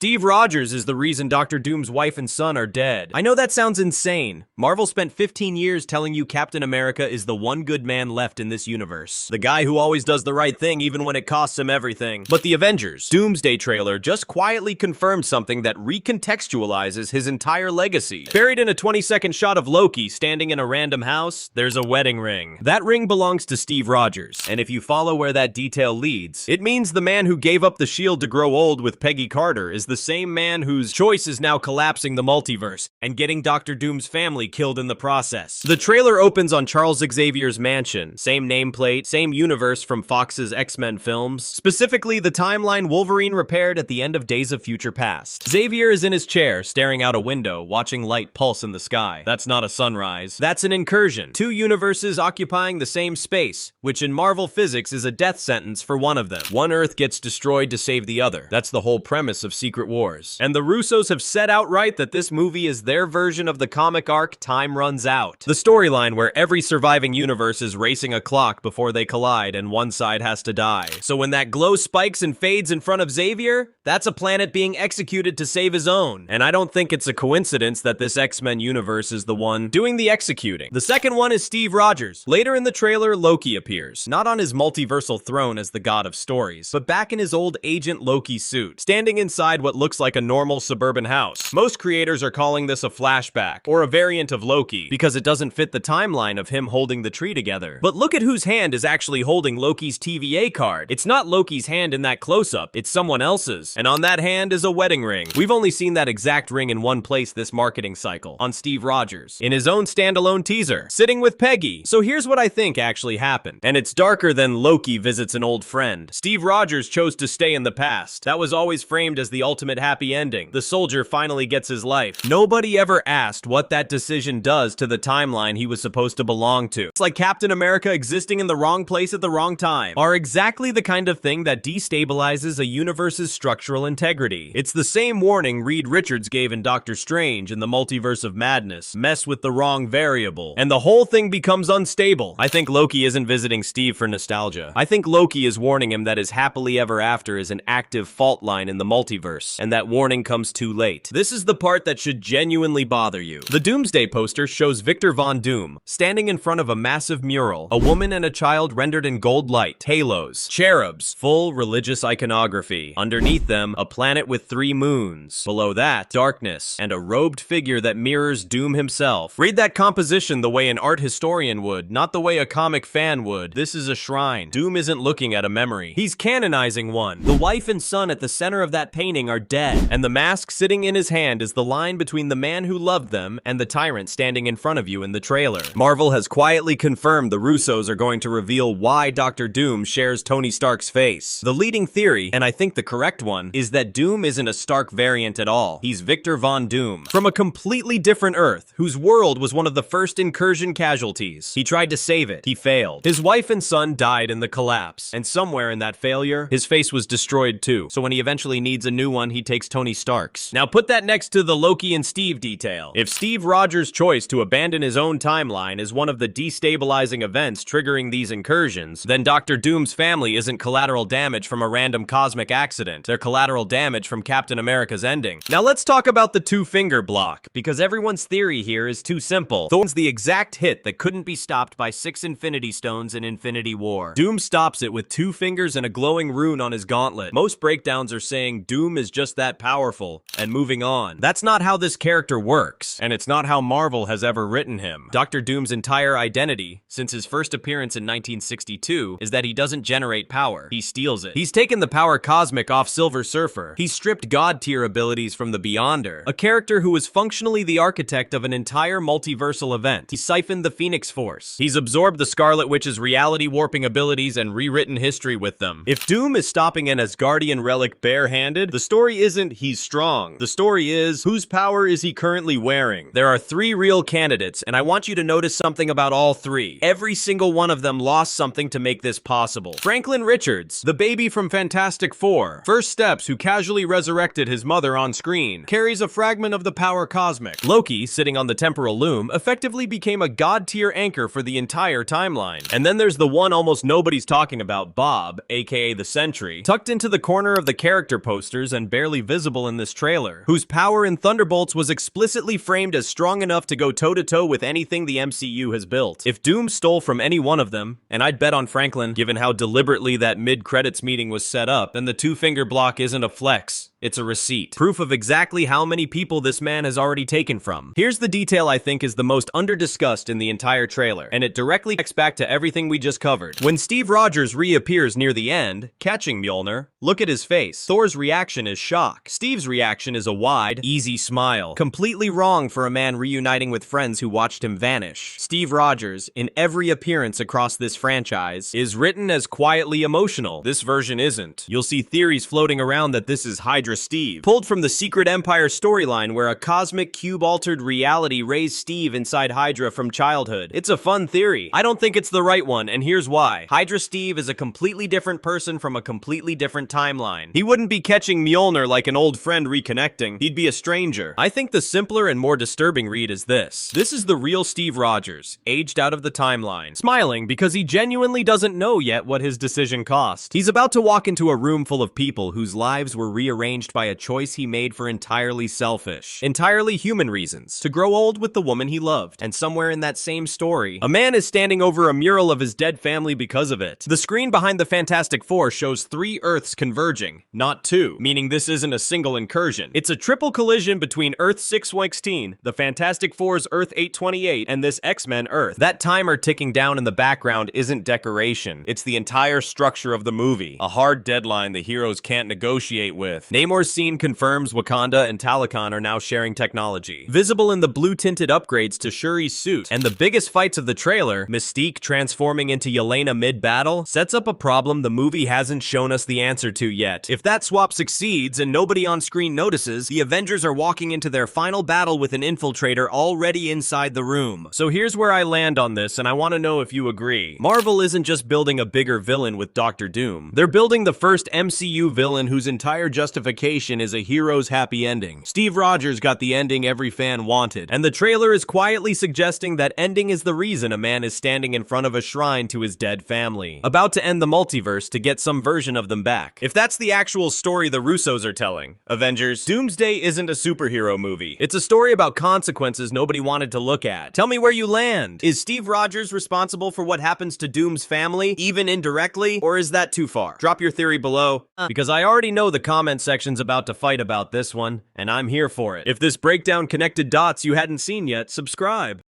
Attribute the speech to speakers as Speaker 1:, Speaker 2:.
Speaker 1: Steve Rogers is the reason Dr. Doom's wife and son are dead. I know that sounds insane. Marvel spent 15 years telling you Captain America is the one good man left in this universe. The guy who always does the right thing even when it costs him everything. But the Avengers Doomsday trailer just quietly confirmed something that recontextualizes his entire legacy. Buried in a 20-second shot of Loki standing in a random house, there's a wedding ring. That ring belongs to Steve Rogers, and if you follow where that detail leads, it means the man who gave up the shield to grow old with Peggy Carter is the same man whose choice is now collapsing the multiverse and getting Dr. Doom's family killed in the process. The trailer opens on Charles Xavier's mansion. Same nameplate, same universe from Fox's X-Men films. Specifically, the timeline Wolverine repaired at the end of Days of Future Past. Xavier is in his chair, staring out a window, watching light pulse in the sky. That's not a sunrise. That's an incursion. Two universes occupying the same space, which in Marvel physics is a death sentence for one of them. One Earth gets destroyed to save the other. That's the whole premise of Secret Wars. And the Russos have said outright that this movie is their version of the comic arc Time Runs Out. The storyline where every surviving universe is racing a clock before they collide and one side has to die. So when that glow spikes and fades in front of Xavier, that's a planet being executed to save his own. And I don't think it's a coincidence that this X-Men universe is the one doing the executing. The second one is Steve Rogers. Later in the trailer, Loki appears. Not on his multiversal throne as the god of stories, but back in his old Agent Loki suit, standing inside what looks like a normal suburban house. Most creators are calling this a flashback, or a variant of Loki, because it doesn't fit the timeline of him holding the tree together. But look at whose hand is actually holding Loki's TVA card. It's not Loki's hand in that close-up, it's someone else's. And on that hand is a wedding ring. We've only seen that exact ring in one place this marketing cycle, on Steve Rogers, in his own standalone teaser, sitting with Peggy. So here's what I think actually happened. And it's darker than Loki visits an old friend. Steve Rogers chose to stay in the past. That was always framed as the ultimate happy ending. The soldier finally gets his life. Nobody ever asked what that decision does to the timeline he was supposed to belong to. It's like Captain America existing in the wrong place at the wrong time are exactly the kind of thing that destabilizes a universe's structural integrity. It's the same warning Reed Richards gave in Doctor Strange in the Multiverse of Madness. Mess with the wrong variable, and the whole thing becomes unstable. I think Loki isn't visiting Steve for nostalgia. I think Loki is warning him that his happily ever after is an active fault line in the multiverse, and that warning comes too late. This is the part that should genuinely bother you. The Doomsday poster shows Victor Von Doom standing in front of a massive mural, a woman and a child rendered in gold light, halos, cherubs, full religious iconography. Underneath them, a planet with 3 moons. Below that, darkness, and a robed figure that mirrors Doom himself. Read that composition the way an art historian would, not the way a comic fan would. This is a shrine. Doom isn't looking at a memory. He's canonizing one. The wife and son at the center of that painting are dead, and the mask sitting in his hand is the line between the man who loved them and the tyrant standing in front of you in the trailer. Marvel has quietly confirmed the Russos are going to reveal why Dr. Doom shares Tony Stark's face. The leading theory, and I think the correct one, is that Doom isn't a Stark variant at all. He's Victor Von Doom, from a completely different Earth, whose world was one of the first incursion casualties. He tried to save it. He failed. His wife and son died in the collapse, and somewhere in that failure, his face was destroyed too. So when he eventually needs a new one, he takes Tony Stark's. Now put that next to the Loki and Steve detail. If Steve Rogers' choice to abandon his own timeline is one of the destabilizing events triggering these incursions, then Dr. Doom's family isn't collateral damage from a random cosmic accident. They're collateral damage from Captain America's ending. Now let's talk about the two-finger block, because everyone's theory here is too simple. Thorne's the exact hit that couldn't be stopped by 6 Infinity Stones in Infinity War. Doom stops it with 2 fingers and a glowing rune on his gauntlet. Most breakdowns are saying Doom is just that powerful, and moving on. That's not how this character works, and it's not how Marvel has ever written him. Dr. Doom's entire identity, since his first appearance in 1962, is that he doesn't generate power. He steals it. He's taken the power cosmic off Silver Surfer. He stripped god-tier abilities from the Beyonder, a character who was functionally the architect of an entire multiversal event. He siphoned the Phoenix Force. He's absorbed the Scarlet Witch's reality-warping abilities and rewritten history with them. If Doom is stopping an Asgardian relic barehanded, the story isn't he's strong. The story is, whose power is he currently wearing? There are 3 real candidates, and I want you to notice something about all 3. Every single one of them lost something to make this possible. Franklin Richards, the baby from Fantastic Four, First Steps, who casually resurrected his mother on screen, carries a fragment of the power cosmic. Loki, sitting on the temporal loom, effectively became a god-tier anchor for the entire timeline. And then there's the one almost nobody's talking about, Bob, aka the Sentry, tucked into the corner of the character posters and barely visible in this trailer, whose power in Thunderbolts was explicitly framed as strong enough to go toe-to-toe with anything the MCU has built. If Doom stole from any one of them, and I'd bet on Franklin, given how deliberately that mid-credits meeting was set up, then the two-finger block isn't a flex. It's a receipt. Proof of exactly how many people this man has already taken from. Here's the detail I think is the most under-discussed in the entire trailer, and it directly connects back to everything we just covered. When Steve Rogers reappears near the end, catching Mjolnir, look at his face. Thor's reaction is shock. Steve's reaction is a wide, easy smile. Completely wrong for a man reuniting with friends who watched him vanish. Steve Rogers, in every appearance across this franchise, is written as quietly emotional. This version isn't. You'll see theories floating around that this is Hydra Steve, pulled from the Secret Empire storyline where a cosmic cube-altered reality raised Steve inside Hydra from childhood. It's a fun theory. I don't think it's the right one, and here's why. Hydra Steve is a completely different person from a completely different timeline. He wouldn't be catching Mjolnir like an old friend reconnecting. He'd be a stranger. I think the simpler and more disturbing read is this. This is the real Steve Rogers, aged out of the timeline, smiling because he genuinely doesn't know yet what his decision cost. He's about to walk into a room full of people whose lives were rearranged by a choice he made for entirely selfish, entirely human reasons, to grow old with the woman he loved. And somewhere in that same story, a man is standing over a mural of his dead family because of it. The screen behind the Fantastic Four shows 3 Earths converging, not 2, meaning this isn't a single incursion. It's a triple collision between Earth 616, the Fantastic Four's Earth 828, and this X-Men Earth. That timer ticking down in the background isn't decoration. It's the entire structure of the movie, a hard deadline the heroes can't negotiate with. Namor's scene confirms Wakanda and Talokan are now sharing technology, visible in the blue-tinted upgrades to Shuri's suit. And the biggest fights of the trailer, Mystique transforming into Yelena mid-battle, sets up a problem the movie hasn't shown us the answer to yet. If that swap succeeds and nobody on screen notices, the Avengers are walking into their final battle with an infiltrator already inside the room. So here's where I land on this, and I want to know if you agree. Marvel isn't just building a bigger villain with Doctor Doom. They're building the first MCU villain whose entire justification is a hero's happy ending. Steve Rogers got the ending every fan wanted, and the trailer is quietly suggesting that ending is the reason a man is standing in front of a shrine to his dead family, about to end the multiverse to get some version of them back. If that's the actual story the Russos are telling, Avengers, Doomsday isn't a superhero movie. It's a story about consequences nobody wanted to look at. Tell me where you land. Is Steve Rogers responsible for what happens to Doom's family, even indirectly, or is that too far? Drop your theory below, because I already know the comment section's about to fight about this one, and I'm here for it. If this breakdown connected dots you hadn't seen yet, subscribe.